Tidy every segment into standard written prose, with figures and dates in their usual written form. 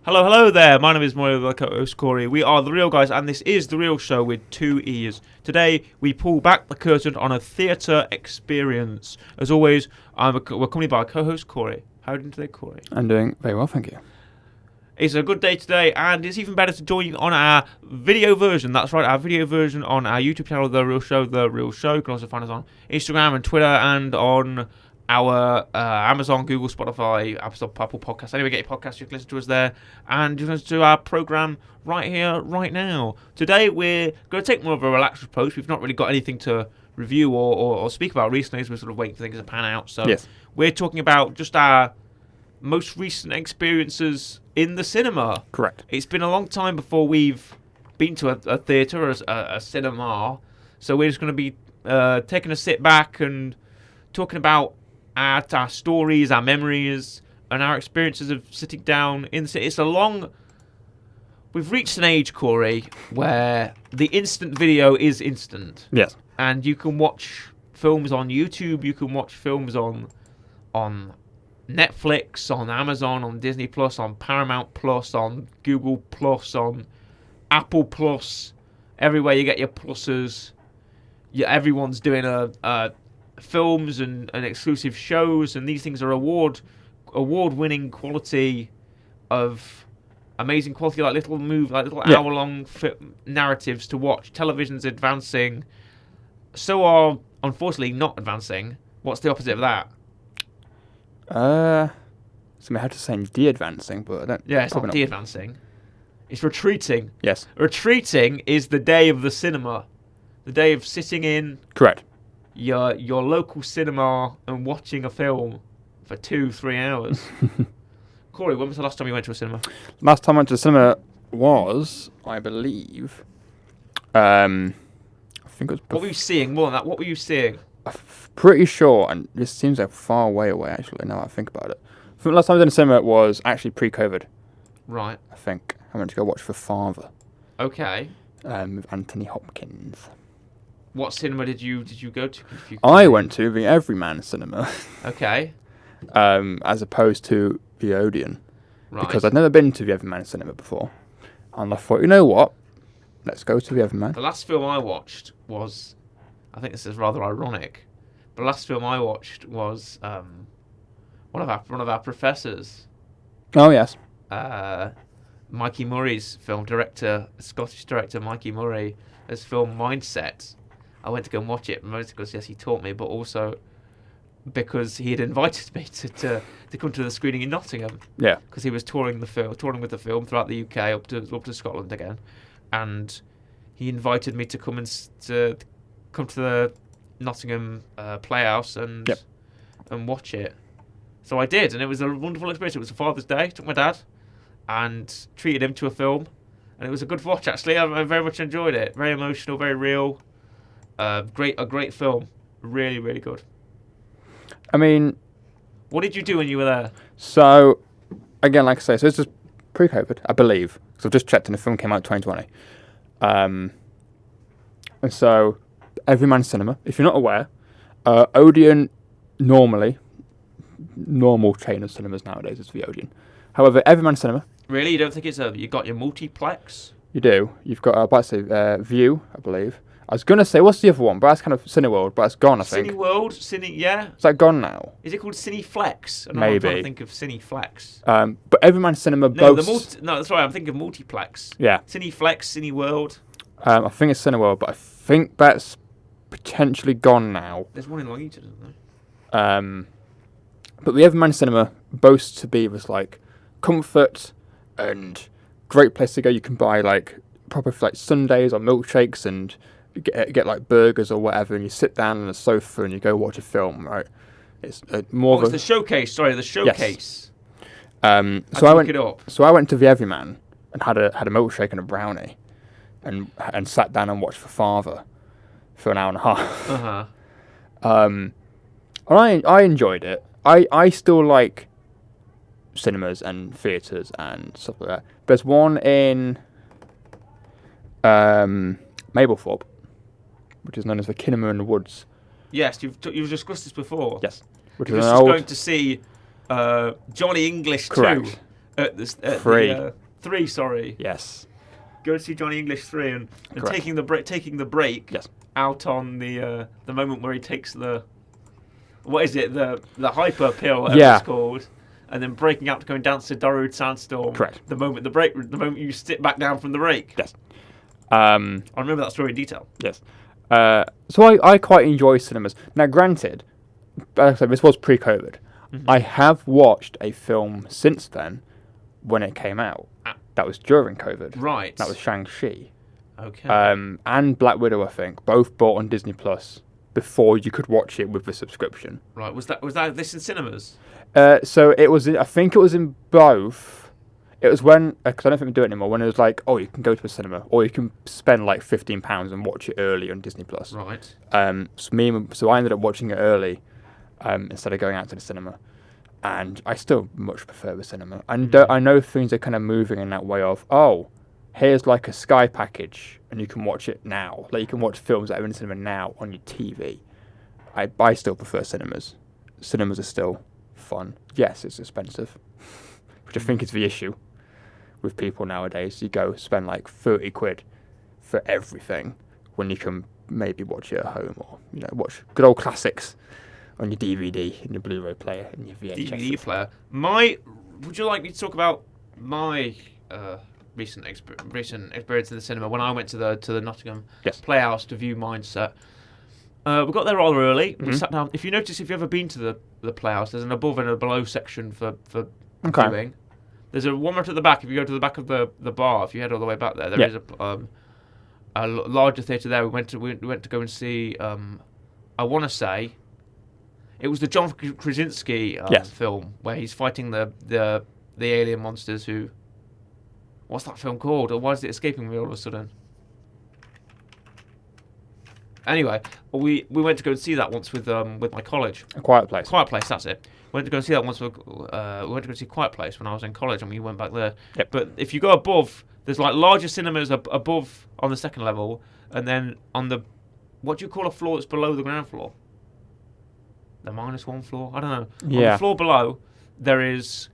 Hello there. My name is Moyo, the co-host Corey. We are The Real Guys, and this is The Real Show with 2 E's. Today, we pull back the curtain on a theatre experience. As always, we're accompanied by our co-host Corey. How are you doing today, Corey? I'm doing very well, thank you. It's a good day today, and it's even better to join you on our video version. That's right, our video version on our YouTube channel, The Real Show, The Real Show. You can also find us on Instagram and Twitter and on our Amazon, Google, Spotify, Apple Podcasts. Anyway, get your podcasts, you can listen to us there. And you can listen to our programme right here, right now. Today, we're going to take more of a relaxed approach. We've not really got anything to review or speak about recently, as we're sort of waiting for things to pan out. So Yes. We're talking about just our most recent experiences in the cinema. Correct. It's been a long time before we've been to a theatre or a cinema. So we're just going to be taking a sit back and talking about our stories, our memories, and our experiences of sitting down in the city. We've reached an age, Corey, where the instant video is instant. Yes. And you can watch films on YouTube, you can watch films on Netflix, on Amazon, on Disney Plus, on Paramount Plus, on Google Plus, on Apple Plus, everywhere you get your pluses. Everyone's doing films and exclusive shows, and these things are award-winning quality of amazing quality, like little hour-long narratives to watch. Television's advancing, so are unfortunately not advancing. What's the opposite of that? Something I had to say de-advancing, but I don't. Yeah, it's not de-advancing. It's retreating. Yes. Retreating is the day of the cinema, the day of sitting in. Correct. Your local cinema and watching a film for 2-3 hours. Corey, when was the last time you went to a cinema? Last time I went to the cinema was, I believe, I think it was. What were you seeing? More than that, what were you seeing? Pretty sure, and this seems like far way away actually. Now I think about it, I think the last time I was in the cinema was actually pre-COVID. Right. I think I went to go watch The Father. Okay. With Anthony Hopkins. What cinema did you go to? I went to the Everyman Cinema. Okay. As opposed to the Odeon. Right. Because I'd never been to the Everyman Cinema before. And I thought, you know what? Let's go to the Everyman. The last film I watched was, I think this is rather ironic, but the last film I watched was one of our professors. Oh, yes. Mikey Murray's film, Scottish director Mikey Murray, his film Mindset. I went to go and watch it, mostly because, yes, he taught me, but also because he had invited me to come to the screening in Nottingham. Yeah. Because he was touring with the film throughout the UK up to Scotland again, and he invited me to come to the Nottingham Playhouse and watch it. So I did, and it was a wonderful experience. It was a Father's Day. Took my dad and treated him to a film, and it was a good watch actually. I very much enjoyed it. Very emotional, very real. A great film. Really, really good. I mean, what did you do when you were there? So, again, like I say, so this is pre-COVID, I believe, because I've just checked and the film came out in 2020. And so, Everyman Cinema, if you're not aware, Odeon normal chain of cinemas nowadays is the Odeon. However, Everyman Cinema. Really? You don't think you got your multiplex? You do. You've got, View, I believe. I was going to say, what's the other one? But that's kind of Cineworld, but it's gone, I think. Cineworld? Yeah. Is that gone now? Is it called Cineflex? Maybe. I'm trying to think of Cineflex. But Everyman Cinema boasts... No, that's right, I'm thinking of multiplex. Yeah. Cineflex, Cineworld. I think it's Cineworld, but I think that's potentially gone now. There's one in Long Eaton, isn't there? But the Everyman Cinema boasts to be this, like, comfort and great place to go. You can buy, like, proper, like, sundaes or milkshakes and... Get like burgers or whatever, and you sit down on a sofa and you go watch a film, right? It's more. It's the showcase. Sorry, the showcase. Yes. So I went to the Everyman and had a milkshake and a brownie, and sat down and watched The Father for an hour and a half. I enjoyed it. I still like cinemas and theatres and stuff like that. There's one in Mablethorpe, which is known as the Kinema in the Woods. Yes, you've discussed this before. Yes. Which was just going to see Johnny English 2. Correct. At 3. The, 3, sorry. Yes. Go to see Johnny English 3 and Correct. taking the break Yes. out on the moment where he takes the what is it the hyper pill, whatever Yeah. it's called, and then breaking out to go and dance to Darude Sandstorm. Correct. The moment you sit back down from the break. Yes. I remember that story in detail. Yes. So I quite enjoy cinemas. Now, granted, like I said, this was pre-COVID. Mm-hmm. I have watched a film since then when it came out. That was during COVID. Right. That was Shang-Chi. Okay. And Black Widow, I think, both bought on Disney Plus before you could watch it with the subscription. Right. Was that this in cinemas? So it was. I think it was in both. It was when, because I don't think we do it anymore. When it was like, oh, you can go to a cinema, or you can spend like £15 and watch it early on Disney Plus. Right. So I ended up watching it early, instead of going out to the cinema, and I still much prefer the cinema. And I know things are kind of moving in that way of, oh, here's like a Sky package, and you can watch it now. Like you can watch films that are in the cinema now on your TV. I still prefer cinemas. Cinemas are still fun. Yes, it's expensive, which I think is the issue with people nowadays. You go spend like 30 quid for everything when you can maybe watch it at home, or watch good old classics on your DVD and your Blu-ray player and your VHS. DVD player. Would you like me to talk about my recent experience in the cinema when I went to the Nottingham Yes. Playhouse to view Mindset? We got there rather early. We Mhm. sat down. If you notice, if you've ever been to the Playhouse, there's an above and a below section for Okay. viewing. There's a one right at the back. If you go to the back of the bar, if you head all the way back there, there is a larger theatre there. We went to go and see. I want to say it was the John Krasinski Yes. film where he's fighting the alien monsters. Who? What's that film called? Or why is it escaping me all of a sudden? Anyway, we went to go and see that once with my college. A Quiet Place. Quiet Place, that's it. Went to go and see that once. We went to go see Quiet Place when I was in college, and we went back there. Yep. But if you go above, there's like larger cinemas above on the second level, and then on the what do you call a floor that's below the ground floor? The -1 floor? I don't know. On Yeah. the floor below, there is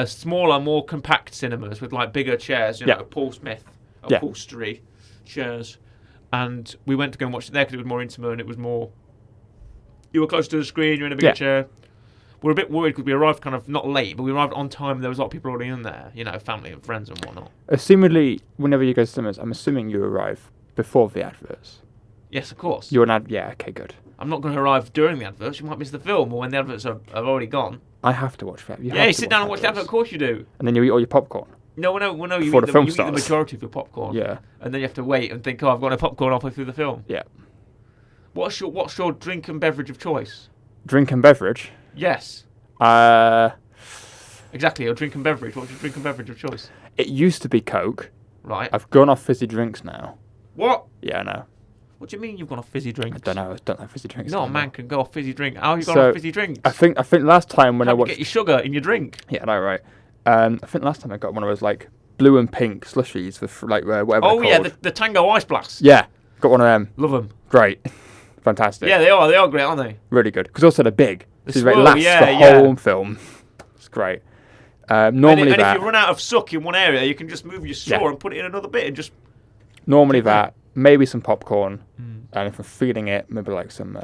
smaller, more compact cinemas with like bigger chairs. You Yeah. know, Paul Smith Yeah. upholstery chairs. And we went to go and watch it there because it was more intimate and it was more. You were close to the screen. You're in a bigger Yeah. chair. We're a bit worried because we arrived kind of not late, but we arrived on time. There was a lot of people already in there. You know, family and friends and whatnot. Assumedly, whenever you go to cinemas, I'm assuming you arrive before the adverts. Yes, of course. You're an ad. Yeah. Okay. Good. I'm not going to arrive during the adverts. You might miss the film or when the adverts have already gone. I have to watch that. You sit down and watch the advert. Of course you do. And then you eat all your popcorn. No. You Before the film eat the starts. majority of your popcorn. Yeah. And then you have to wait and think, oh, I've got no popcorn halfway through the film. Yeah. What's your drink and beverage of choice? Drink and beverage. Yes. Uh, Exactly, your drink and beverage. What's your drink and beverage of choice? it used to be Coke. Right. I've gone off fizzy drinks now. What? Yeah, I know. What do you mean you've gone off fizzy drinks? I don't know. I don't like fizzy drinks. No, a anymore. man can go off fizzy drink. How have you gone So, off fizzy drinks? I think last time when I How do you watched. get your sugar in your drink? Yeah, I know, right. I think last time I got one of those like blue and pink slushies with like whatever. Oh they're yeah, called. the Tango Ice Blast. Yeah, got one of them. Love them. Great, fantastic. Yeah, they are great, aren't they? really good. Because also they're big. The So it swirl, lasts yeah, the yeah. whole film. It's great. Normally and that. if you run out of suck in one area, you can just move your straw Yeah. and put it in another bit and just. Normally that. Maybe some popcorn. Mm. And if I'm feeling it, maybe like some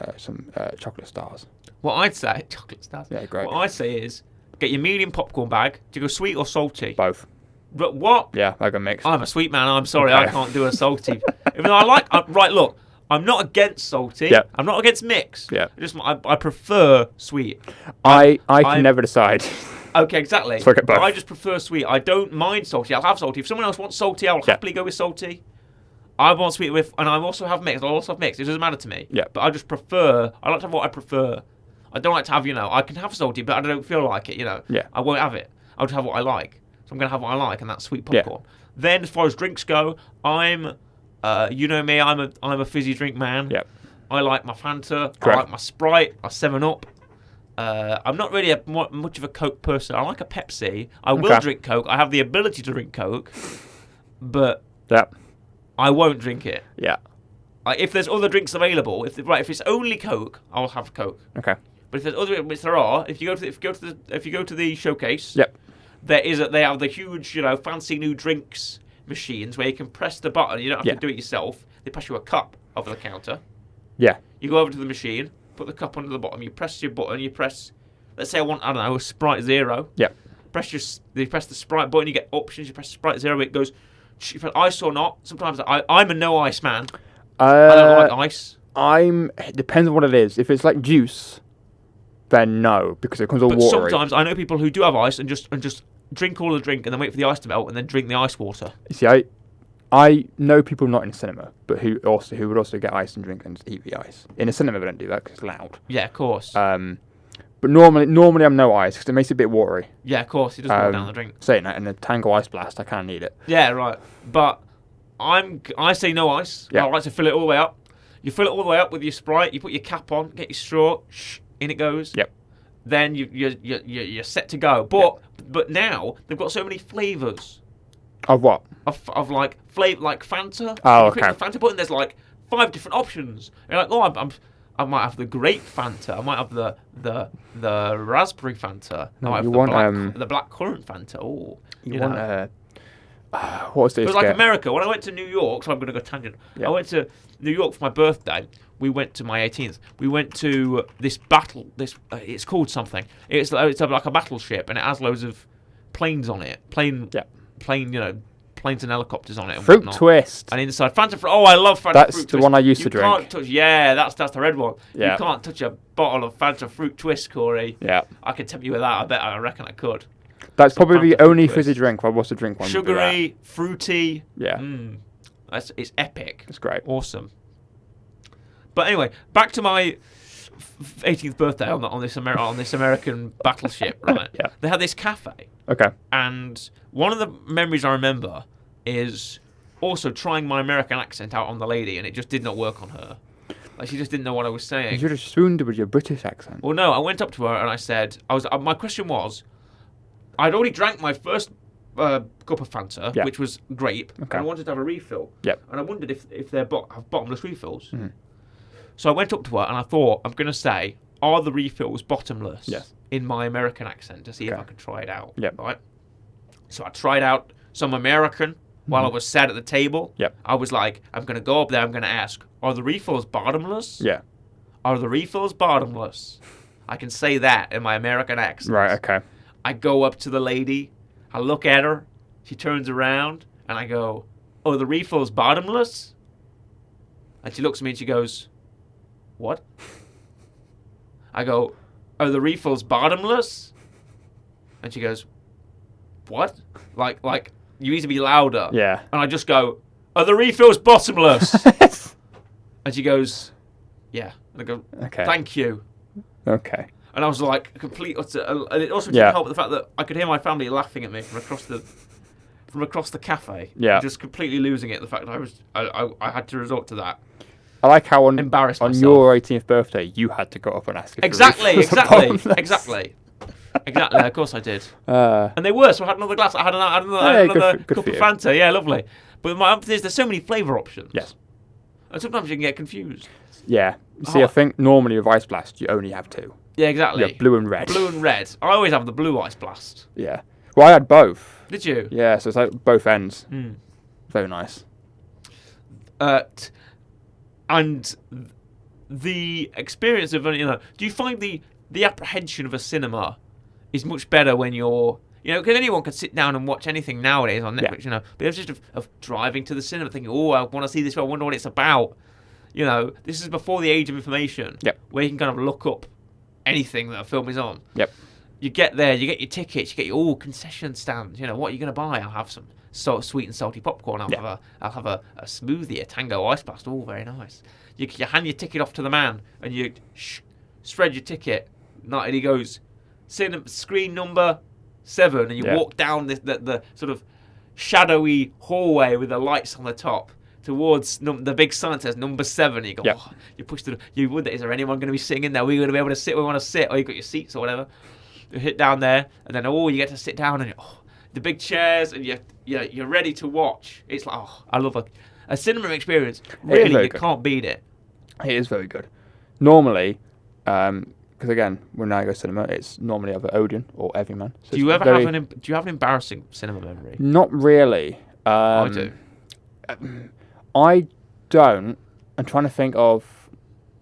chocolate stars. What I'd say, chocolate stars. Yeah, great. What I'd say is, get your medium popcorn bag. Do you go sweet or salty? Both. What? Yeah, like a mix. I'm a sweet man. I'm sorry, I Okay. can't do a salty. Even though I like. Right, look. I'm not against salty. Yeah. I'm not against mix. Yeah. I prefer sweet. I can I'm- never decide. Okay, exactly. So I get both. I just prefer sweet. I don't mind salty. I'll have salty. If someone else wants salty, I'll Yeah. happily go with salty. I want sweet with, and I also have mixed. I'll also have mixed. It doesn't matter to me. Yeah. But I just prefer. I like to have what I prefer. I don't like to have. I can have salty, but I don't feel like it. Yeah. I won't have it. I'll just have what I like. So I'm gonna have what I like, and that's sweet Yeah. popcorn. Then, as far as drinks go, I'm. You know me. I'm a fizzy drink man. Yeah. I like my Fanta. Correct. I like my Sprite. My 7-Up. I'm not really much of a Coke person. I like a Pepsi. I will Okay. drink Coke. I have the ability to drink Coke, but Yeah. I won't drink it. Yeah. If there's other drinks available, if it's only Coke, I'll have Coke. Okay. But if there's other, which there are, if you go to the showcase, Yep. they have the huge, fancy new drinks machines where you can press the button. You don't have to do it yourself. They pass you a cup over the counter. Yeah. You go over to the machine, put the cup under the bottom. You press your button. You press. Let's say I want, I don't know, a Sprite Zero. Yeah. You press the Sprite button. You get options. You press Sprite Zero. It goes. You press ice or not. Sometimes I'm a no ice man. I don't like ice. It depends on what it is. If it's like juice, then no, because it becomes all watery. Sometimes I know people who do have ice and just drink all the drink and then wait for the ice to melt and then drink the ice water. You see, I know people not in a cinema, but who would also get ice and drink and just eat the ice. In a cinema, they don't do that because it's loud. Yeah, of course. But normally I'm no ice because it makes it a bit watery. Yeah, of course. It doesn't go down the drink. Saying that, in a Tango Ice Blast, I can't need it. Yeah, right. But I say no ice. Yeah. I like to fill it all the way up. You fill it all the way up with your Sprite. You put your cap on, get your straw, in it goes. Yep. Then you're set to go. But now they've got so many flavors. Of what? Of like flavor, like Fanta. Oh, you click okay. the Fanta button. There's like 5 different options. You're like, oh, I might have the grape Fanta. I might have the raspberry Fanta. No, I might you have want the black currant Fanta. Oh, you want what was this? It was like America. When I went to New York, so I'm going to go tangent. Yeah. I went to New York for my birthday. We went to my 18th. We went to this battle. It's called something. It's like a battleship, and it has loads of planes on it. Planes and helicopters on it. And Fruit whatnot. Twist. And inside Fanta Fruit. Oh, I love Fanta That's Fruit the Twist. one I used You to drink. Can't touch, that's the red one. Yeah. You can't touch a bottle of Fanta Fruit Twist, Corey. Yeah. I could tempt you with that. I reckon I could. That's probably Fanta the Fruit only Twist. fizzy drink if I was to drink one. would be that. Sugary, fruity. Yeah. It's epic. It's great. Awesome. But anyway, back to my 18th birthday on this American battleship, right? Yeah. They had this cafe, Okay. and one of the memories I remember is also trying my American accent out on the lady, and it just did not work on her. Like, she just didn't know what I was saying. You should have swooned with your British accent. Well, no, I went up to her and I said, my question was, I'd already drank my first cup of Fanta, Yeah. which was grape, Okay. and I wanted to have a refill. Yep. And I wondered if they have bottomless refills. Mhm. So I went up to her and I thought, I'm going to say, are the refills bottomless? Yes. In my American accent to see if Okay. I could try it out. Yep. Right? So I tried out some American while I was sat at the table. Yep. I was like, I'm going to go up there, I'm going to ask, are the refills bottomless? Yeah. Are the refills bottomless? I can say that in my American accent. Right. Okay. I go up to the lady, I look at her, she turns around, and I go, oh, the refill's bottomless? And she looks at me and she goes, what? I go, are the refills bottomless? And she goes, what? Like you need to be louder. Yeah. And I just go, are the refills bottomless? And she goes, yeah. And I go, Okay. thank you. Okay. And I was like, complete utter. And it also Yeah. didn't help with the fact that I could hear my family laughing at me from across the cafe. Yeah. Just completely losing it. The fact that I had to resort to that. I like how on Embarrass myself. your 18th birthday you had to go up and ask. If the Exactly. refills are bottomless. Exactly. Of course I did. Uh, And they were. So I had another glass. I had another Yeah, good another for cup of you. Fanta. Yeah, lovely. But my emphasis is there's so many flavour options. Yes. And sometimes you can get confused. yeah. See, Oh. I think normally with Ice Blast you only have two. Yeah, exactly. You have blue and red. Blue and red. I always have the blue ice blast. Yeah. Well, I had both. Did you? Yeah, so it's like both ends. Mm. Very nice. And the experience of, do you find the apprehension of a cinema is much better when you're, because anyone can sit down and watch anything nowadays on Netflix, but it's just of driving to the cinema thinking, oh, I want to see this, I wonder what it's about. This is before the age of information, Yep. where you can kind of look up anything that a film is on. Yep. You get there, you get your tickets, you get your concession stand. What are you going to buy? I'll have some sweet and salty popcorn. I'll have a smoothie, a Tango Ice Blast. Oh, very nice. You hand your ticket off to the man, and you spread your ticket. And he goes, screen number 7, and you walk down the sort of shadowy hallway with the lights on the top towards the big sign that says number 7. You go, you push you wonder, is there anyone going to be sitting in there? We're going to be able to sit where we want to sit, or you got your seats or whatever. You hit down there, and then you get to sit down, and the big chairs, and you're ready to watch. It's like, I love a cinema experience. Really, you can't beat it. It is very good. Normally, because again, when I go cinema, it's normally either Odeon or Everyman. So Do you it's ever have do you have an embarrassing cinema memory? Not really. I do. I don't. I'm trying to think of,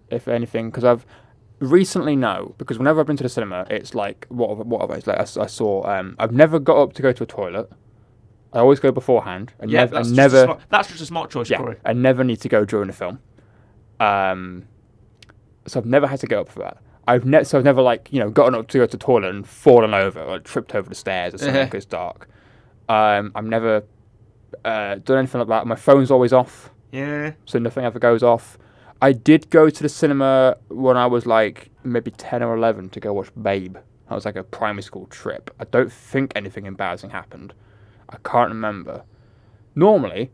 if anything, because I've recently because whenever I've been to the cinema, it's like what have I? It's like I saw. I've never got up to go to a toilet. I always go beforehand. That's just a smart choice, Corey. I never need to go during the film. So I've never had to get up for that. I've never gotten up to go to the toilet and fallen over or tripped over the stairs or something because it's dark. I've never done anything like that. My phone's always off. Yeah. So nothing ever goes off. I did go to the cinema when I was like maybe 10 or 11 to go watch Babe. That was like a primary school trip. I don't think anything embarrassing happened. I can't remember. Normally,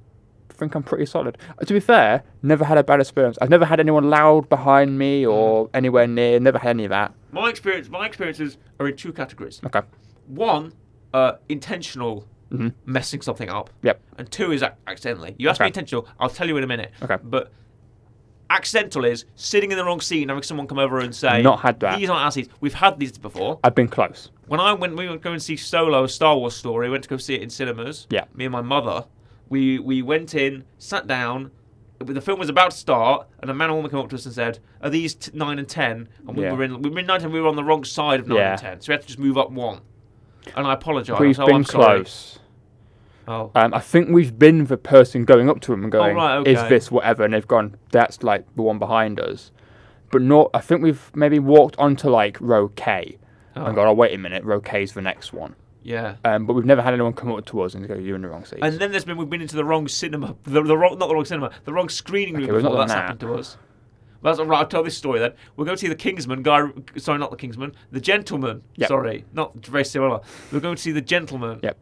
I think I'm pretty solid. To be fair, never had a bad experience. I've never had anyone loud behind me or anywhere near. Never had any of that. My experiences are in two categories. Okay. One, intentional messing something up. Yep. And two is accidentally. You ask me intentional, I'll tell you in a minute. Okay. But accidental is sitting in the wrong seat and having someone come over and say, not had that. These aren't our seats. We've had these before. I've been close. When we went to go and see Solo, a Star Wars story, we went to go see it in cinemas. Yeah. Me and my mother. We went in, sat down. The film was about to start, and a man and woman came up to us and said, "Are these 9 and 10?" And we were in 9 and 10. We were on the wrong side of 9 and 10, so we had to just move up one. And I apologise. We've been close. Oh. I think we've been the person going up to them and going, okay. "Is this whatever?" And they've gone, "That's like the one behind us." But not. I think we've maybe walked onto like row K and gone, "Oh, wait a minute, row K's the next one." Yeah. But we've never had anyone come up to us and go, "You're in the wrong seat." And then we've been into the wrong cinema, the wrong screening room before that's happened to us. Well, that's right. I'll tell this story then. We'll go to see The Kingsman. The Gentleman. Yep. Sorry, not very similar. We're going to see The Gentleman. Yep.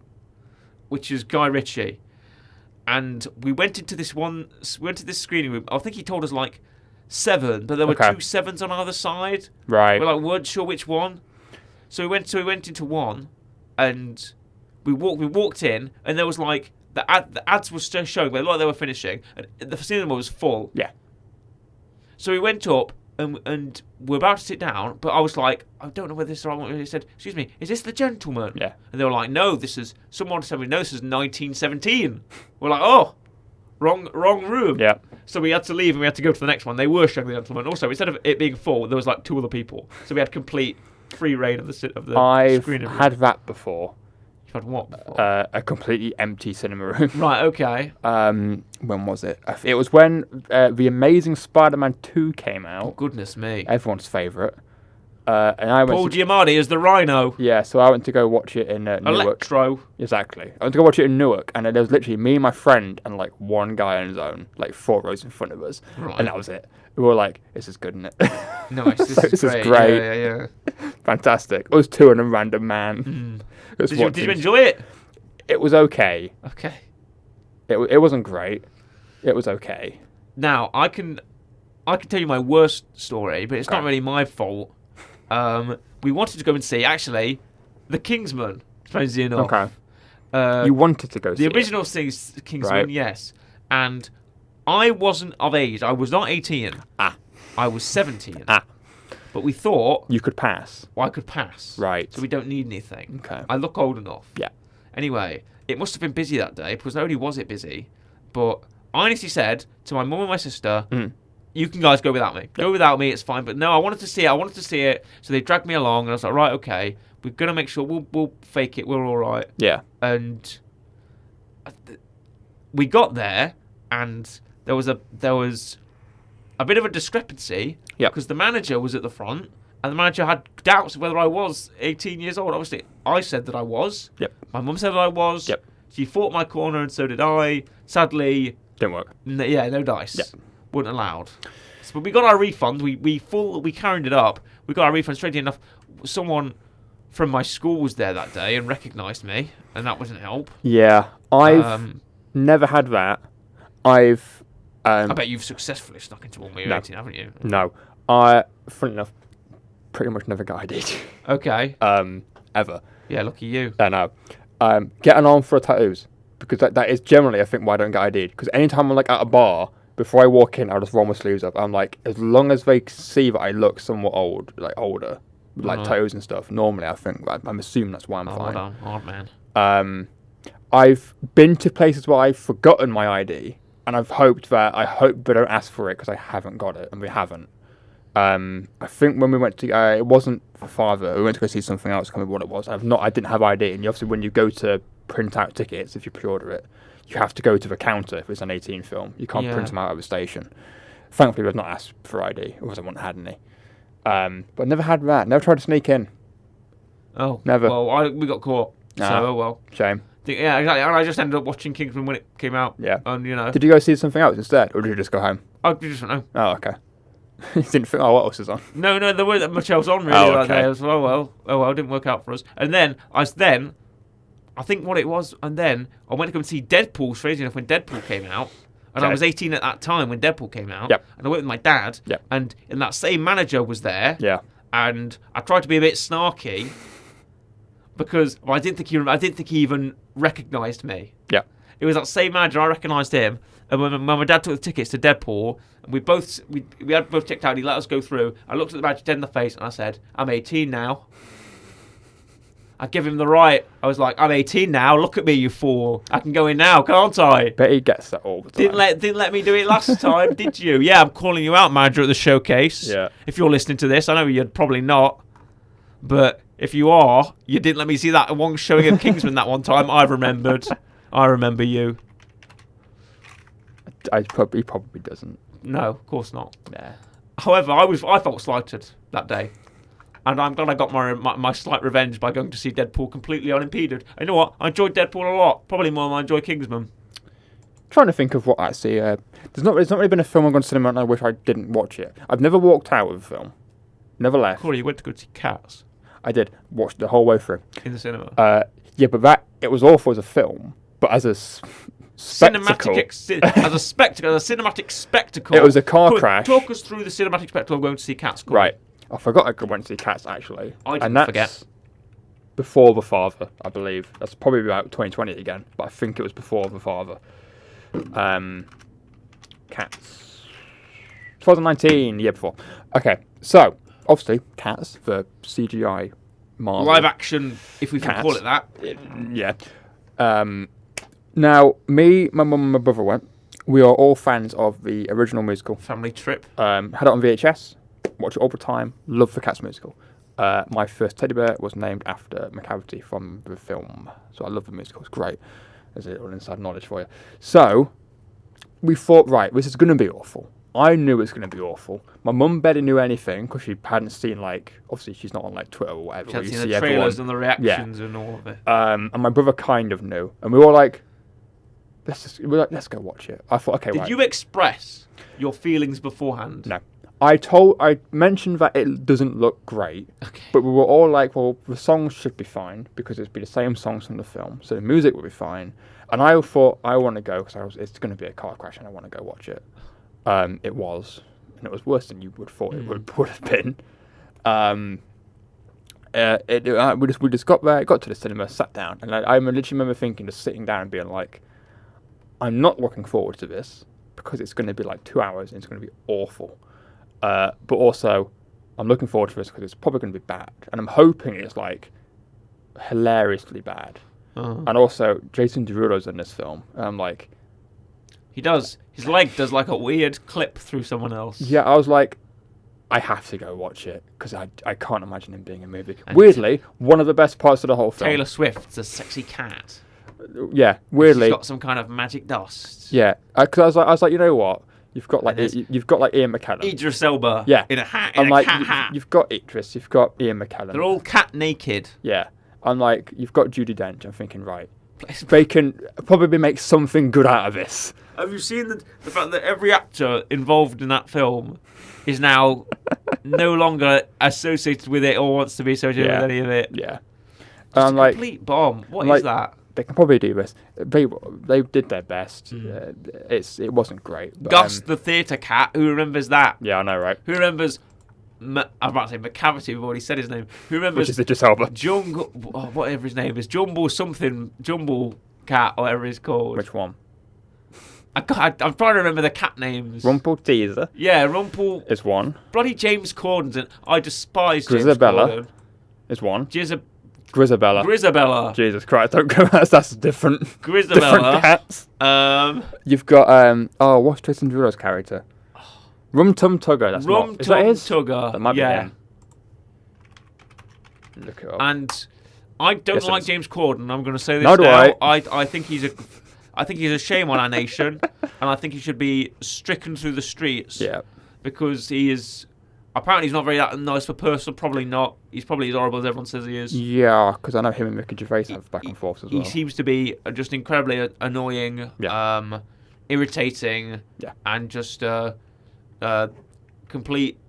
Which is Guy Ritchie, and we went into this screening room. I think he told us like 7, but there were 2 7s on either side. Right. We weren't sure which one. So we went into one, and we walked in, and there was like the ads were still showing, but they were finishing, and the cinema was full. Yeah. So we went up and we're about to sit down, but I was like, I don't know whether this is the right one. And he said, "Excuse me, is this The Gentleman?" Yeah. And they were like, "No, someone said no, this is 1917." We're like, "Oh, wrong room." Yeah. So we had to leave and we had to go to the next one. They were showing The Gentleman. Also, instead of it being full, there was like 2 other people. So we had complete free reign of the screening room. I've had that before. You've had what before? A completely empty cinema room. Right, okay. When was it? It was when The Amazing Spider-Man 2 came out. Oh, goodness me. Everyone's favourite. And I went Paul Giamatti as the Rhino. Yeah, so I went to go watch it in Newark. Electro. Exactly. I went to go watch it in Newark, and there was literally me and my friend and like one guy on his own, like 4 rows in front of us. Right. And that was it. We were like, "This is good, isn't it?" Nice. This is great. Yeah. Fantastic. Us 2 and a random man. Did you enjoy it? It was okay. Okay. It wasn't great. It was okay. Now, I can tell you my worst story, but it's not really my fault. We wanted to go and see, actually, The Kingsman, strangely enough. Okay. You wanted to go see the original Kingsman, right. Yes. And I wasn't of age. I was not 18. I was 17. But we thought... You could pass. Well, I could pass. Right. So we don't need anything. Okay. I look old enough. Yeah. Anyway, it must have been busy that day, because not only was it busy, but I honestly said to my mum and my sister... You can guys go without me. Go without me, it's fine. But no, I wanted to see it. So they dragged me along, and I was like, right, okay. We're going to make sure we'll fake it. We're all right. Yeah. And we got there, and there was a bit of a discrepancy. Yeah. Because the manager was at the front, and the manager had doubts of whether I was 18 years old. Obviously, I said that I was. Yep. My mum said that I was. Yep. She fought my corner, and so did I. Sadly... Didn't work. No dice. Yep. Weren't allowed. So, but we got our refund. We carried it up. We got our refund. Strangely enough, someone from my school was there that day and recognised me, and that wasn't help. Yeah, I've never had that. I bet you've successfully snuck into one when you were 18, haven't you? No, funny enough, pretty much never got ID'd. Okay. Ever. Yeah, lucky you. I know. Get an arm for tattoos, because that is generally I think why I don't get ID'd. Because anytime I'm like at a bar before I walk in, I'll just roll my sleeves up. I'm like, as long as they see that I look somewhat old, like older, with like toes and stuff. Normally, I think I'm assuming that's why I'm fine. Odd man. I've been to places where I've forgotten my ID, and I hope they don't ask for it because I haven't got it, and we haven't. I think when we went to, it wasn't for Father. We went to go see something else. I can't remember what it was. I didn't have ID, and obviously when you go to print out tickets, if you pre-order it, you have to go to the counter if it's an 18 film. You can't print them out of the station. Thankfully, we've not asked for ID, otherwise I wouldn't have had any. But never had that. Never tried to sneak in. Oh, never. Well, we got caught. So oh well. Shame. Yeah, exactly. And I just ended up watching Kingsman when it came out. Yeah. And Did you go see something else instead, or did you just go home? I just went home. Oh, okay. You didn't think, what else is on? No, there weren't that much else on really that day. I was, oh well, it didn't work out for us. And then I think what it was, and then I went to go and see Deadpool, strangely enough, when Deadpool came out. And I was 18 at that time when Deadpool came out. Yep. And I went with my dad. Yep. And that same manager was there. Yeah. And I tried to be a bit snarky because I didn't think he even recognised me. Yeah. It was that same manager. I recognised him. And when my dad took the tickets to Deadpool, and we had both checked out. He let us go through. I looked at the manager dead in the face and I said, "I'm 18 now." I give him the right. I was like, "I'm 18 now. Look at me, you fool. I can go in now, can't I?" Bet he gets that all the time. Didn't let me do it last time, did you? Yeah, I'm calling you out, manager at the showcase. Yeah. If you're listening to this, I know you're probably not, but if you are, you didn't let me see that one showing of Kingsman that one time. I remembered. I remember you. He probably doesn't. No, of course not. Yeah. However, I felt slighted that day. And I'm glad I got my slight revenge by going to see Deadpool completely unimpeded. And you know what? I enjoyed Deadpool a lot. Probably more than I enjoy Kingsman. Trying to think of what actually... there's not really been a film I've gone to cinema and I wish I didn't watch it. I've never walked out of a film. Never left. Corey, you went to go see Cats. I did. Watched the whole way through. In the cinema? Yeah, but it was awful as a film. But as a spectacle... as a cinematic spectacle... It was a car crash. Talk us through the cinematic spectacle of going to see Cats, Corey. Right. I forgot I went to see Cats, actually. I didn't forget. Before The Father, I believe. That's probably about 2020 again, but I think it was before The Father. Cats. 2019, the year before. Okay, so, obviously, Cats, the CGI Marvel. Live action, if we can Cats. call it that. Yeah. Now, me, my mum and my brother went. We are all fans of the original musical. Family trip. Had it on VHS. Watch it all the time. Love the Cats musical. My first teddy bear was named after McCavity from the film. So I love the musical. It's great. There's a little inside knowledge for you. So we thought, right, this is going to be awful. I knew it was going to be awful. My mum barely knew anything because she hadn't seen, obviously she's not on Twitter or whatever. She hadn't where you seen see the trailers everyone. and the reactions and all of it. And my brother kind of knew. And we were like, let's go watch it. I thought, okay, Did right. you express your feelings beforehand? No. I mentioned that it doesn't look great, but we were all like, well, the songs should be fine because it'd be the same songs from the film, so the music would be fine. And I thought, I want to go because it's going to be a car crash and I want to go watch it. It was, and it was worse than you would thought it would have been. We just got there, got to the cinema, sat down, and I literally remember thinking, just sitting down and being like, I'm not looking forward to this because it's going to be 2 hours and it's going to be awful. But also, I'm looking forward to this because it's probably going to be bad. And I'm hoping it's, hilariously bad. Uh-huh. And also, Jason Derulo's in this film. And I'm like... He does. His leg does, a weird clip through someone else. Yeah, I was like, I have to go watch it because I can't imagine him being a movie. And weirdly, one of the best parts of the whole film... Taylor Swift's a sexy cat. Yeah, weirdly... She's got some kind of magic dust. Yeah, because I was like, you know what? You've got you've got Ian McKellen. Idris Elba. Yeah. In a hat. I'm In a cat hat. You've got Idris. You've got Ian McKellen. They're all cat naked. Yeah. I'm like, you've got Judi Dench. I'm thinking, right, they can probably make something good out of this. Have you seen the fact that every actor involved in that film is now no longer associated with it or wants to be associated with any of it? Yeah. Just a complete bomb. What is that? They can probably do this. They did their best. It wasn't great. But, Gus the theatre cat. Who remembers that? Yeah, I know, right? Who remembers? I'm about to say McCavity. We've already said his name. Who remembers? Which is Idris Elba. Whatever his name is, Jumble something, Jumble Cat, or whatever he's called. Which one? I'm trying to remember the cat names. Rumpelteazer Yeah, Rumpel. is one. Bloody James Corden's in. I despise James Grisabella Corden. is one. Grisabella. Grisabella. Jesus Christ, don't go. That's different. Different Grisabella. cats. You've got what's Jason Derulo's character? Rum Tum Tugger. That's Rum not. Is that Tum his? Tugger. That might yeah. be him. Look it up. And I don't Yes, it like is. James Corden. I'm going to say this Nor do now. I. I think he's a shame on our nation, and I think he should be stricken through the streets. Yeah. Because he is. Apparently, he's not very that nice of a person. Probably not. He's probably as horrible as everyone says he is. Yeah, because I know him and Ricky Gervais have back and forth as well. He seems to be just incredibly annoying, Yeah. irritating, Yeah. and just complete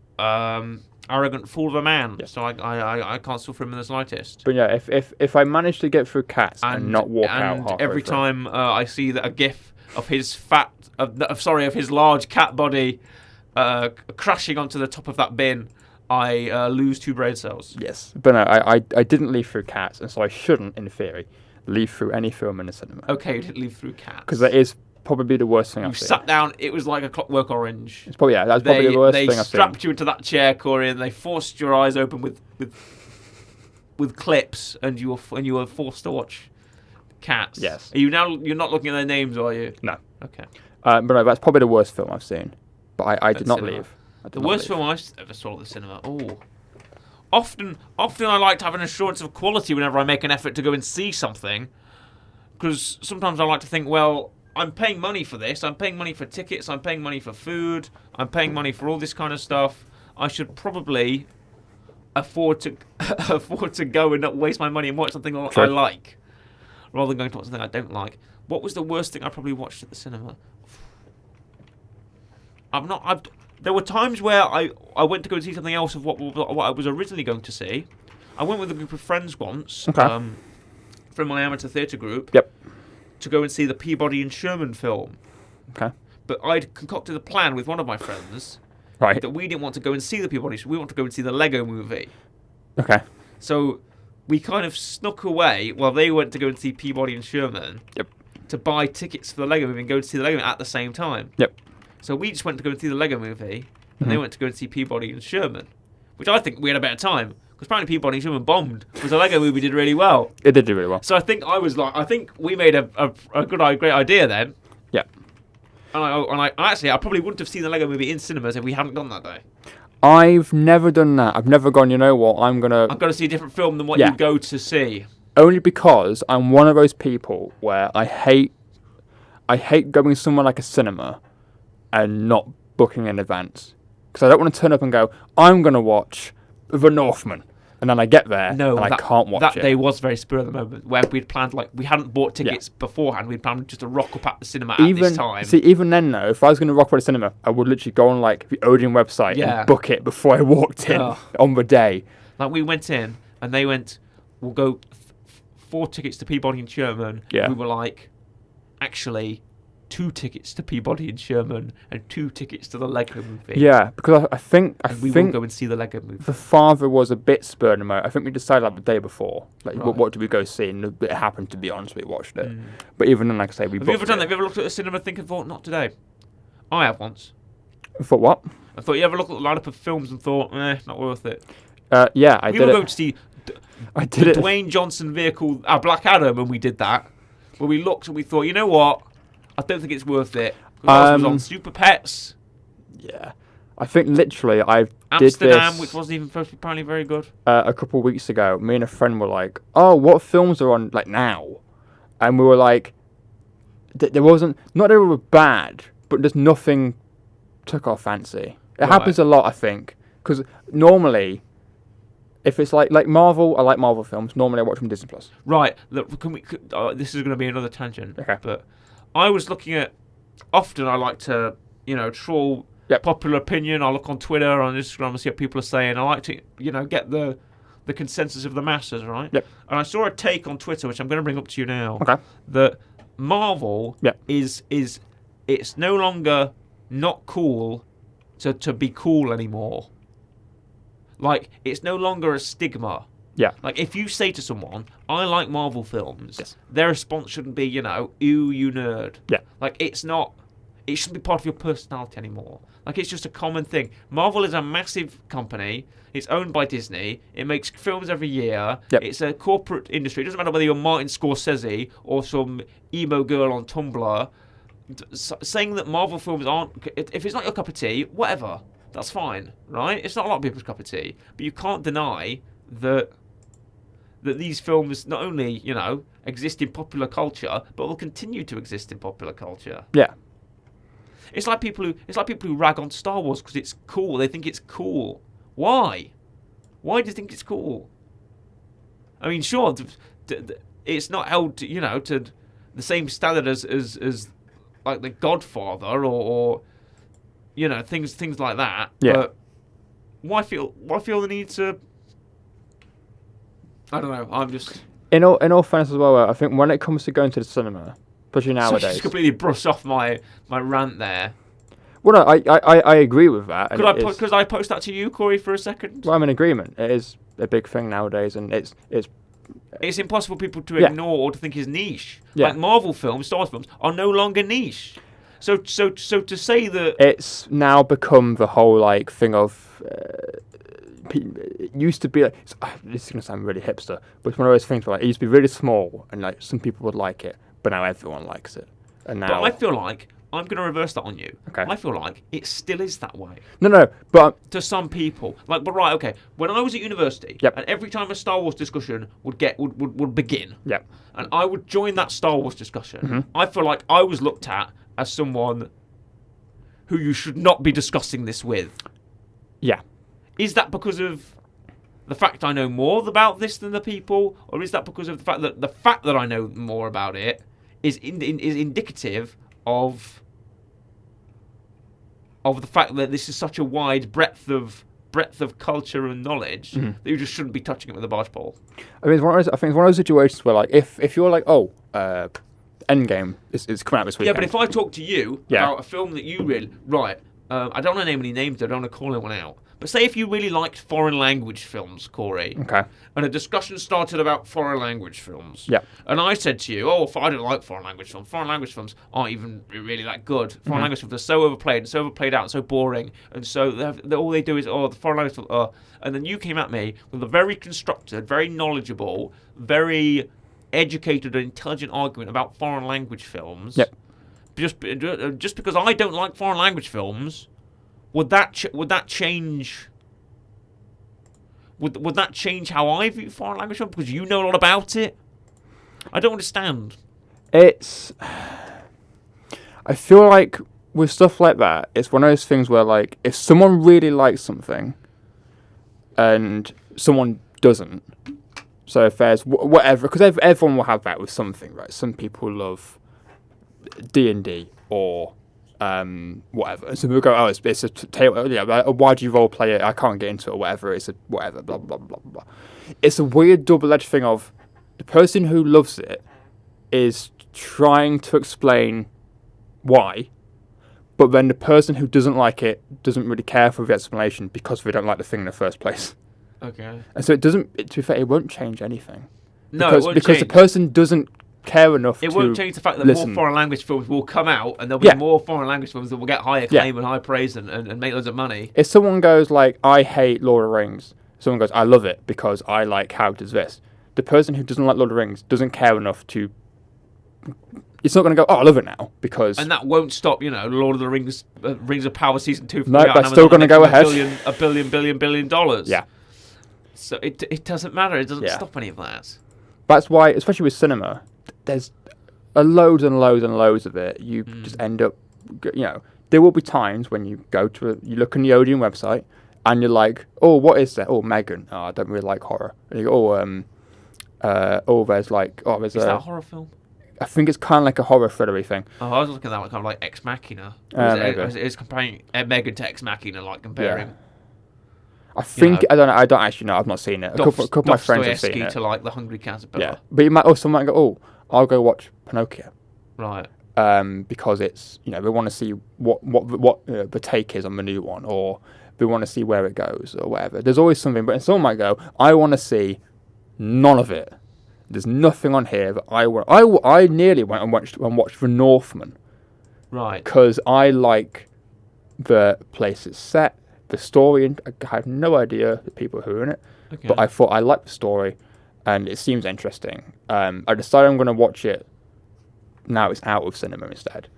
arrogant fool of a man. Yeah. So I can't still for him in the slightest. But yeah, if I manage to get through Cats and not walk out And halfway every through. time I see that a gif of his of his large cat body crashing onto the top of that bin, I lose 2 brain cells. Yes, but no, I didn't leave through Cats, and so I shouldn't, in theory, leave through any film in the cinema. Okay, you didn't leave through Cats. Because that is probably the worst thing You I've seen. sat down. It was like a Clockwork Orange. It's probably that's probably the worst They thing I've seen. strapped you into that chair, Corey, and they forced your eyes open with clips, and you were forced to watch Cats. Yes. You're not looking at their names, are you? No. Okay. But no, that's probably the worst film I've seen. But I did At not cinema. leave. I did The not worst leave. film I ever saw at the cinema. Oh. Often I like to have an assurance of quality whenever I make an effort to go and see something, because sometimes I like to think, well, I'm paying money for this. I'm paying money for tickets. I'm paying money for food. I'm paying money for all this kind of stuff. I should probably afford to go and not waste my money and watch something I Sure. like, rather than going to watch something I don't like. What was the worst thing I probably watched at the cinema? There were times where I went to go and see something else of what I was originally going to see. I went with a group of friends once, Okay. from my amateur theatre group. Yep. To go and see the Peabody and Sherman film. Okay. But I'd concocted a plan with one of my friends Right. that we didn't want to go and see the Peabody. We want to go and see the Lego Movie. Okay. So we kind of snuck away while they went to go and see Peabody and Sherman. Yep. To buy tickets for the Lego Movie and go to see the Lego Movie at the same time. Yep. So we just went to go and see the Lego Movie, and they Mhm. went to go and see Peabody and Sherman, which I think we had a better time because apparently Peabody and Sherman bombed, because the Lego Movie did really well. It did do really well. So I think we made a great idea then. Yeah. And I probably wouldn't have seen the Lego Movie in cinemas if we hadn't gone that day. I've never done that. I've never gone, you know what, I'm going to... I've got to see a different film than what Yeah. you go to see. Only because I'm one of those people where I hate going somewhere like a cinema and not booking in advance. Because I don't want to turn up and go, I'm going to watch The Northman. And then I get there and I can't watch that it. day was very spur of the moment, where we'd planned, we hadn't bought tickets beforehand. We'd planned just to rock up at the cinema at this time. See, even then, though, if I was going to rock up at a cinema, I would literally go on the Odeon website and book it before I walked in on the day. We went in and they went, we'll go 4 tickets to Peabody and Sherman. Yeah. We were like, actually, 2 tickets to Peabody and Sherman and 2 tickets to the Lego Movie. Yeah, because I think we will go and see the Lego Movie. the father was a bit spurred him out. I think we decided the day before, Right. what did we go see, and it happened to be on, so we watched it. But even then, like I say, we Have you booked ever done that? it. Have you ever looked at a cinema and thought, not today? I have once. For what? I thought, you ever looked at the lineup of films and thought, not worth it? Yeah, I We did were it. going to see I did it. Dwayne Johnson vehicle, Black Adam, and we did that. Where we looked and we thought, you know what? I don't think it's worth it. Because was on Super Pets, Yeah, I think literally I did Amsterdam, this which wasn't even supposed to be apparently very good. a couple of weeks ago. Me and a friend were like, "Oh, what films are on now?" And we were like, "There wasn't. Not that they were bad, but there's nothing took our fancy." It Right. happens a lot, I think, because normally, if it's like Marvel, I like Marvel films. Normally, I watch them on Disney Plus. Right, look, this is going to be another tangent. Okay. But I was looking at. Often I like to, troll popular opinion. I look on Twitter, on Instagram, and see what people are saying. I like to, get the consensus of the masses, right? Yep. And I saw a take on Twitter, which I'm going to bring up to you now. Okay. That Marvel Yep. is it's no longer not cool to be cool anymore. It's no longer a stigma. Yeah. If you say to someone, I like Marvel films, Yes. their response shouldn't be, ooh, you nerd. Yeah. It's not, it shouldn't be part of your personality anymore. Like, it's just a common thing. Marvel is a massive company. It's owned by Disney. It makes films every year. Yep. It's a corporate industry. It doesn't matter whether you're Martin Scorsese or some emo girl on Tumblr. Saying that Marvel films aren't... If it's not your cup of tea, whatever. That's fine, right? It's not a lot of people's cup of tea. But you can't deny that these films not only, exist in popular culture, but will continue to exist in popular culture. Yeah. It's like people who rag on Star Wars because it's cool. They think it's cool. Why? Why do you think it's cool? I mean, sure, it's not held to, to the same standard as like The Godfather or things like that. Yeah. But why feel the need to? I don't know. I'm just In all fairness as well, I think when it comes to going to the cinema, especially nowadays. So just completely brush off my rant there. Well, no, I agree with that. Could I post that to you, Corey, for a second? Well, I'm in agreement. It is a big thing nowadays, and it's impossible for people to ignore or to think is niche. Yeah. Like Marvel films, Star Wars films are no longer niche. So to say that it's now become the whole like thing of. It used to be like this is gonna sound really hipster, but it's one of those things where like, it used to be really small and like some people would like it, but now everyone likes it. And now, but I feel like I'm going to reverse that on you. Okay. I feel like it still is that way. No, but to some people, like, but right, okay. When I was at university, Yep. and every time a Star Wars discussion would begin, Yep. and I would join that Star Wars discussion, I feel like I was looked at as someone who you should not be discussing this with. Yeah. Is that because of the fact I know more about this than the people, or is that because of the fact that I know more about it is indicative of the fact that this is such a wide breadth of culture and knowledge that you just shouldn't be touching it with a barge pole? I mean, I think it's one of those situations where like if you're like, Endgame is coming out this weekend. Yeah, but if I talk to you about a film that you really I don't want to name any names. I don't want to call anyone out. But say if you really liked foreign language films, Corey, Okay. and a discussion started about foreign language films, Yeah. and I said to you, if I don't like foreign language films. Foreign language films aren't even really that good. Foreign language films are so overplayed and so overplayed out and so boring, and so all they do is, the foreign language films, and then you came at me with a very constructed, very knowledgeable, very educated and intelligent argument about foreign language films. Yep. Just because I don't like foreign language films, would that change? Would that change how I view foreign language films because you know a lot about it? I don't understand. I feel like with stuff like that, it's one of those things where like if someone really likes something, and someone doesn't. So if there's whatever, because everyone will have that with something, right? Some people love D&D or whatever. And so we'll go, it's a table. Yeah, why do you role play it? I can't get into it or whatever. It's a whatever. Blah blah blah blah blah. It's a weird double-edged thing of the person who loves it is trying to explain why, but then the person who doesn't like it doesn't really care for the explanation because they don't like the thing in the first place. Okay. And so to be fair, it won't change anything. No, because, it won't because change. the person doesn't care enough It to won't change the fact that listen. more foreign language films will come out, and there'll be more foreign language films that will get high acclaim and high praise and make loads of money. If someone goes like, I hate Lord of the Rings, someone goes, I love it because I like how it does this. The person who doesn't like Lord of the Rings doesn't care enough to... It's not going to go, I love it now, because... And that won't stop, Lord of the Rings, Rings of Power Season 2. No, that's still going to go ahead. $1 billion. Yeah. So it doesn't matter. It doesn't stop any of that. That's why, especially with cinema, there's loads and loads and loads of it. You just end up, there will be times when you go to, you look on the Odeon website and you're like, what is that? Megan. I don't really like horror. And you go, there's like, there's Is that a horror film? I think it's kind of like a horror thrillery thing. Oh, I was looking at that one kind of like Ex Machina. It's comparing Megan to Ex Machina, like comparing. Yeah. I think I don't know. I don't actually know. I've not seen it. A couple of my friends have seen it. To like The Hungry Caterpillar. Yeah, but you might someone might go, I'll go watch Pinocchio. Right. Because it's they want to see what the take is on the new one, or they want to see where it goes or whatever. There's always something, but someone might go, I want to see none of it. There's nothing on here that I want. I nearly went and watched The Northman, Right. because I like the place it's set, the story, and I have no idea the people who are in it, Okay. but I thought I liked the story, and it seems interesting. I decided I'm going to watch it now it's out of cinema instead,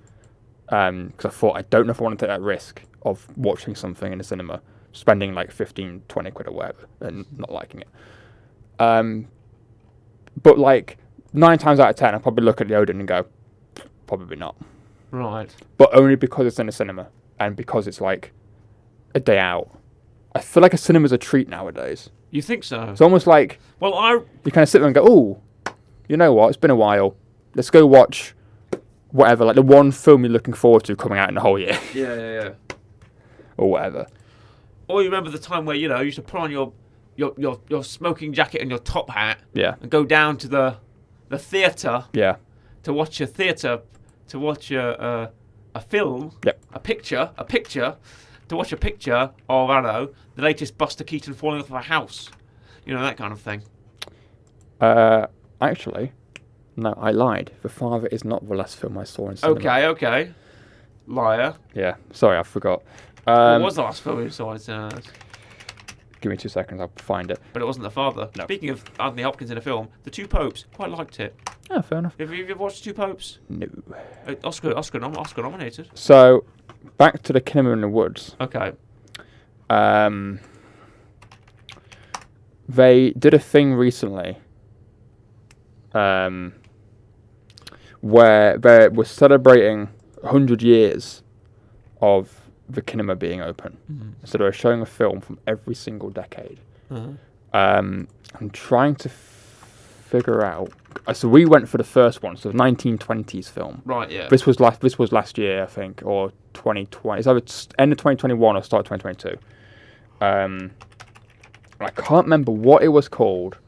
because I thought I don't know if I want to take that risk of watching something in the cinema, spending like 15, 20 quid or whatever, and not liking it. But like 9 times out of 10, I'll probably look at the Odin and go, probably not. Right. But only because it's in a cinema and because it's like a day out. I feel like a cinema's a treat nowadays. You think so? It's almost like Well, I you kind of sit there and go, "Oh, you know what? It's been a while. Let's go watch whatever, like the one film you're looking forward to coming out in the whole year, yeah. or whatever." Or you remember the time where you used to put on your smoking jacket and your top hat Yeah, and go down to the theatre yeah, to watch a film, Yep. a picture, to watch a picture of, I don't know, the latest Buster Keaton falling off of a house. You know, that kind of thing. Actually, no, I lied. The Father is not the last film I saw in cinema. Okay. Liar. Yeah, sorry, I forgot. What was the last film you saw in cinemas? Give me 2 seconds, I'll find it. But it wasn't The Father. No. Speaking of Anthony Hopkins in a film, The Two Popes, quite liked it. Oh, fair enough. Have you ever watched The Two Popes? No. Oscar nominated. So, back to the Cinema in the Woods. Okay. They did a thing recently where they were celebrating 100 years of the cinema being open. Mm-hmm. So they were showing a film from every single decade. Uh-huh. I'm trying to figure out. So we went for the first one, so the 1920s film. Right, yeah. This was last year, I think, or 2020. It's either end of 2021 or start of 2022. I can't remember what it was called.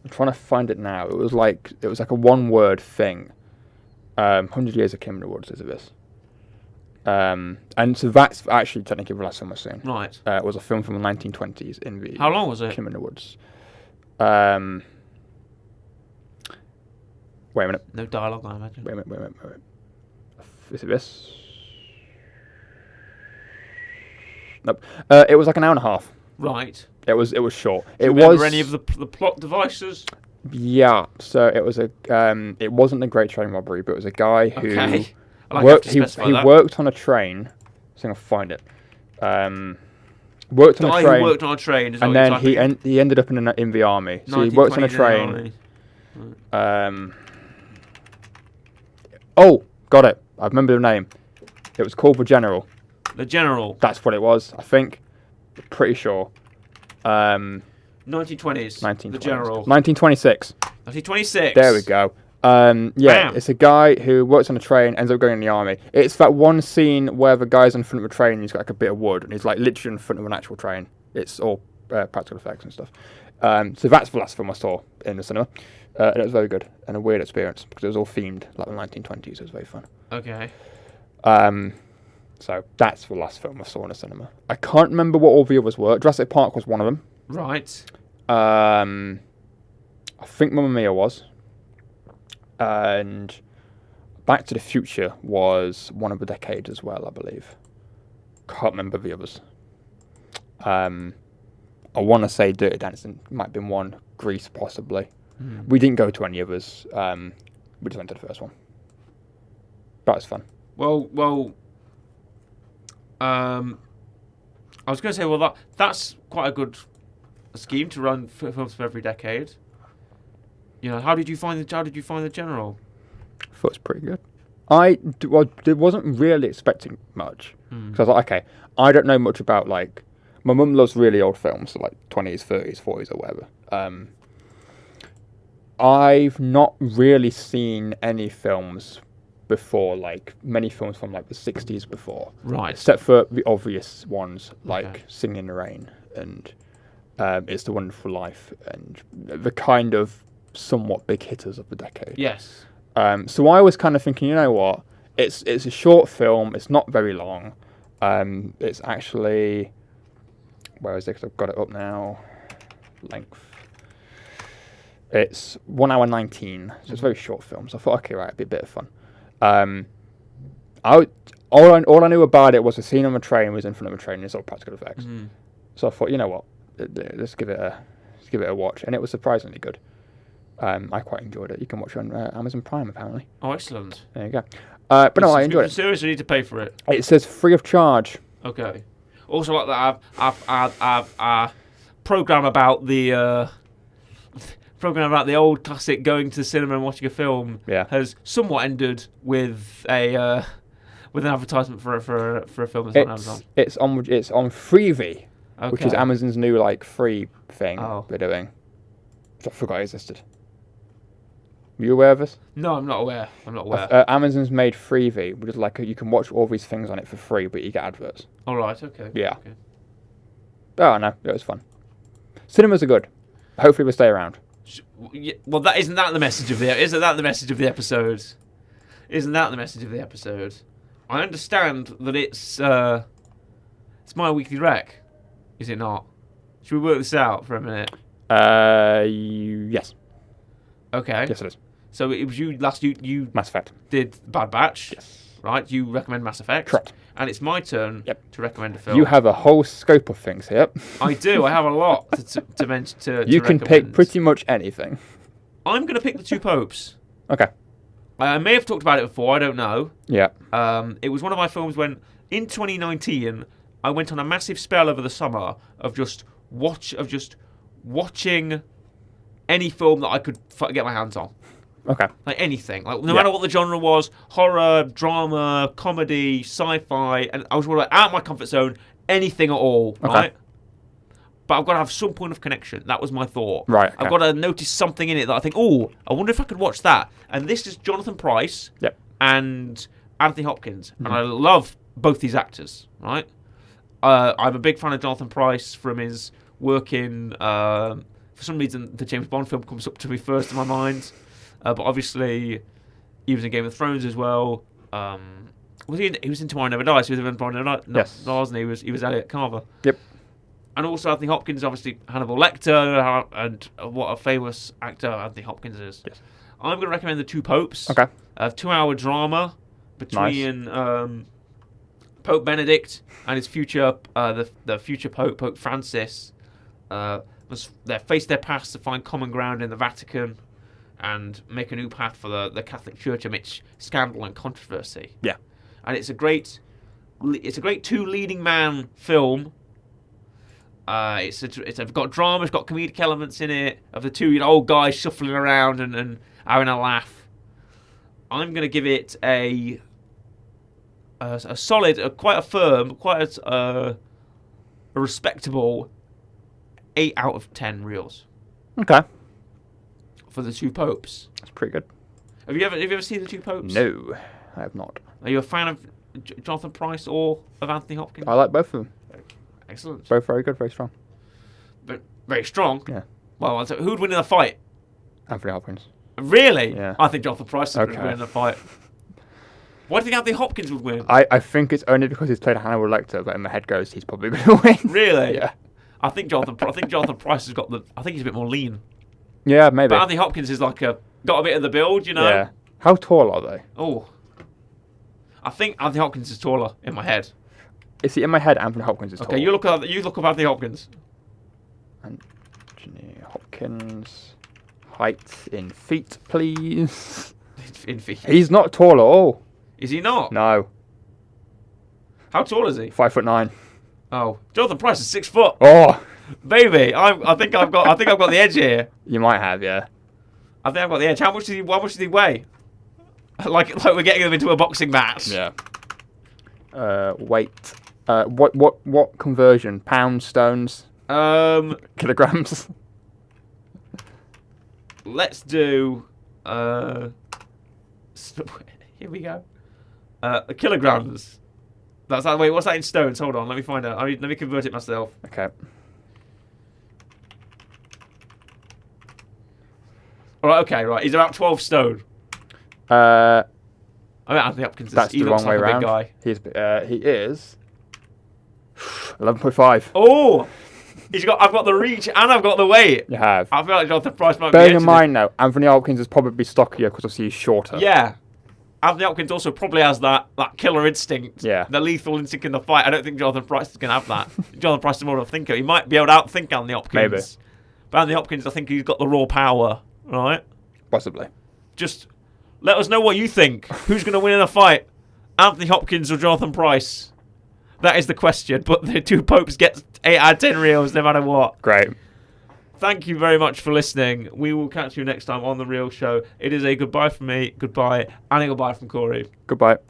I'm trying to find it now. It was like a one-word thing. 100 Years of Kim in the Woods is this. And so that's actually technically the last film I've seen. Right. It was a film from the 1920s in the How long was it? Kim in the Woods. Wait a minute. No dialogue, I imagine. Wait a minute. Is it this? Nope. It was like an hour and a half. Right. It was short. Do you remember any of the plot devices? Yeah. So it was it wasn't the Great Train Robbery, but it was a guy who Okay. worked. He worked on a train. So I'm gonna find it. Worked on a train. Who worked on a train. Is And then he ended up in the army. So he worked on a train. Oh, got it. I remember the name. It was called The General. The General. That's what it was, I think. Pretty sure. 1920s. The General. 1926. 1926. There we go. Bam. It's a guy who works on a train, ends up going in the army. It's that one scene where the guy's in front of a train and he's got like a bit of wood and he's like literally in front of an actual train. It's all practical effects and stuff. So that's the last film I saw in the cinema. And it was very good and a weird experience because it was all themed like the 1920s. It was very fun. Okay. So that's the last film I saw in the cinema. I can't remember what all the others were. Jurassic Park was one of them. Right. I think Mamma Mia was. And Back to the Future was one of the decades as well, I believe. Can't remember the others. I want to say Dirty Dancing might have been one. Grease, possibly. Mm. We didn't go to any others. We just went to the first one. That was fun. Well. I was going to say, that's quite a good scheme to run films for every decade. You know, how did you find the General? I thought it was pretty good. I wasn't really expecting much. Because I was like, okay, I don't know much about, like... My mum loves really old films, so like 20s, 30s, 40s or whatever. I've not really seen any films before, like many films from like the 60s before. Right. Except for the obvious ones, like Okay. Singing in the Rain and It's the Wonderful Life and the kind of somewhat big hitters of the decade. Yes. So I was kind of thinking, you know what? It's a short film. It's not very long. It's actually... Where is it? 'Cause I've got it up now. Length. It's 1 hour 19. So it's a very short film. So I thought, okay, right, it'd be a bit of fun. All I knew about it was the scene on the train was in front of a train and it's all practical effects. Mm. So I thought, you know what, let's give it a watch, and it was surprisingly good. I quite enjoyed it. You can watch it on Amazon Prime apparently. Oh, excellent. There you go. But no, I enjoyed it. Seriously, need to pay for it. It says free of charge. Okay. Also, like that, I've program about the old classic going to the cinema and watching a film. Yeah. Has somewhat ended with an advertisement for a film that's on Amazon. It's on Freevee, Okay. which is Amazon's new like free thing Oh. they're doing. Which I forgot existed. Are you aware of this? No, I'm not aware. Amazon's made Freevee, which is like you can watch all these things on it for free, but you get adverts. All right. Okay. Yeah. Okay. Oh no, it was fun. Cinemas are good. Hopefully, we'll stay around. Well, isn't that the message of the episode? Isn't that the message of the episode? I understand that it's my weekly rec, is it not? Should we work this out for a minute? Yes. Okay. Yes, it is. So it was you you Mass Effect. did Bad Batch. Yes. Right. You recommend Mass Effect. Correct. And it's my turn to recommend a film. You have a whole scope of things here. I do. I have a lot to mention. You can recommend. pick pretty much anything. I'm going to pick The Two Popes. Okay. I may have talked about it before. I don't know. Yeah. It was one of my films when, in 2019, I went on a massive spell over the summer of just watching any film that I could get my hands on. Okay. Like anything. Like no matter what the genre was, horror, drama, comedy, sci-fi, and I was like out of my comfort zone, anything at all, right? But I've got to have some point of connection. That was my thought. Right. Okay. I've got to notice something in it that I think, oh, I wonder if I could watch that. And this is Jonathan Pryce and Anthony Hopkins. And I love both these actors, right? I'm a big fan of Jonathan Pryce from his work in, for some reason, the James Bond film comes up to me first in my mind. But obviously, he was in Game of Thrones as well. He was in Tomorrow Never Dies. He was in Tomorrow Never Dies, and he was Elliot Carver. Yep. And also Anthony Hopkins, obviously Hannibal Lecter, and what a famous actor Anthony Hopkins is. Yes. I'm going to recommend The Two Popes. Okay. A 2-hour drama between Pope Benedict and his future, the future Pope, Pope Francis. They face their past to find common ground in the Vatican and make a new path for the Catholic Church amidst scandal and controversy. Yeah. And it's a great two leading man film. It's got drama, it's got comedic elements in it of the two old guys shuffling around and having a laugh. I'm gonna give it a solid, quite a firm, quite a respectable 8 out of 10 reels. Okay. For The Two Popes. That's pretty good. Have you ever seen The Two Popes? No, I have not. Are you a fan of Jonathan Pryce or of Anthony Hopkins? I like both of them. Excellent. Both very good, very strong. But very strong? Yeah. Well, so who'd win in a fight? Anthony Hopkins. Really? Yeah. I think Jonathan Pryce would win in a fight. Why do you think Anthony Hopkins would win? I think it's only because he's played Hannibal Lecter, but in my head goes he's probably going to win. Really? Yeah. I think Jonathan Pryce has got I think he's a bit more lean. Yeah, maybe. But Anthony Hopkins is got a bit of the build, you know? Yeah. How tall are they? Oh. I think Anthony Hopkins is taller in my head. Is he in my head? Anthony Hopkins is tall. Okay, you look up Anthony Hopkins. Anthony Hopkins. Height in feet, please. In feet. He's not tall at all. Is he not? No. How tall is he? 5'9". Oh, Jonathan Pryce is 6 foot. Oh, baby, I think I've got the edge here. you might have, yeah. I think I've got the edge. How much does he weigh? Like we're getting them into a boxing match. Yeah. Weight. What conversion? Pounds, stones, kilograms. Let's do. Here we go. Kilograms. That's that. Wait, what's that in stones? Hold on, let me find out. Let me convert it myself. Okay. All right. Okay. Right. He's about 12 stone. I mean, Anthony Hopkins. That's he the looks wrong way like a around. big guy. He is 11.5. Oh, I've got the reach and I've got the weight. You have. I feel like Jonathan Pryce might be. Bearing in mind now, Anthony Hopkins is probably stockier because obviously he's shorter. Yeah. Anthony Hopkins also probably has that killer instinct, Yeah. the lethal instinct in the fight. I don't think Jonathan Pryce is going to have that. Jonathan Pryce is more of a thinker. He might be able to outthink Anthony Hopkins. Maybe. But Anthony Hopkins, I think he's got the raw power, right? Possibly. Just let us know what you think. Who's going to win in a fight? Anthony Hopkins or Jonathan Pryce? That is the question. But the two popes get 8 out of 10 reels no matter what. Great. Thank you very much for listening. We will catch you next time on The Real Show. It is a goodbye from me, goodbye, and a goodbye from Corey. Goodbye.